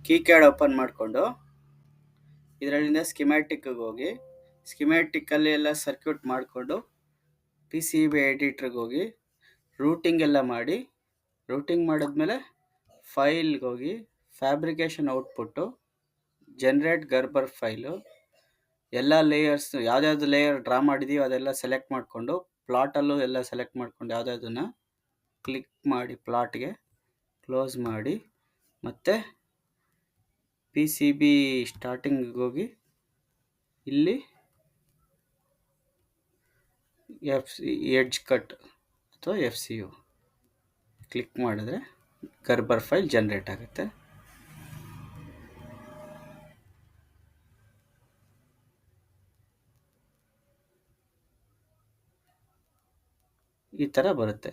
KiCad open ಮಾಡಿಕೊಂಡು ಇದರಲ್ಲಿಂದ ಸ್ಕಿಮ್ಯಾಟಿಕ್ಗೆ ಹೋಗಿ ಸ್ಕಿಮ್ಯಾಟಿಕ್ಕಲ್ಲಿ ಎಲ್ಲ ಸರ್ಕ್ಯೂಟ್ ಮಾಡಿಕೊಂಡು ಪಿ ಸಿ ಬಿ ಎಡಿಟ್ರಿಗೆ ಹೋಗಿ ರೂಟಿಂಗ್ ಎಲ್ಲ ಮಾಡಿ ರೂಟಿಂಗ್ ಮಾಡಿದ್ಮೇಲೆ ಫೈಲ್ಗೆ ಹೋಗಿ ಫ್ಯಾಬ್ರಿಕೇಶನ್ ಔಟ್ಪುಟ್ಟು ಜನರೇಟ್ ಗರ್ಬರ್ ಫೈಲು ಎಲ್ಲ ಲೇಯರ್ಸ್ ಯಾವ್ದಾವ್ದು ಲೇಯರ್ ಡ್ರಾ ಮಾಡಿದೀವಿ ಅದೆಲ್ಲ ಸೆಲೆಕ್ಟ್ ಮಾಡಿಕೊಂಡು ಪ್ಲಾಟಲ್ಲೂ ಎಲ್ಲ ಸೆಲೆಕ್ಟ್ ಮಾಡ್ಕೊಂಡು ಯಾವುದಾದನ್ನ ಕ್ಲಿಕ್ ಮಾಡಿ ಪ್ಲಾಟ್ಗೆ ಕ್ಲೋಸ್ ಮಾಡಿ ಮತ್ತು ಪಿ ಸಿ ಬಿ ಸ್ಟಾರ್ಟಿಂಗಿಗೆ ಹೋಗಿ ಇಲ್ಲಿ ಎಡ್ಜ್ ಕಟ್ ಅಥವಾ ಎಫ್ ಸಿ ಯು ಕ್ಲಿಕ್ ಮಾಡಿದ್ರೆ ಗರ್ಬರ್ ಫೈಲ್ ಜನರೇಟ್ ಆಗುತ್ತೆ. ಈ ಥರ ಬರುತ್ತೆ.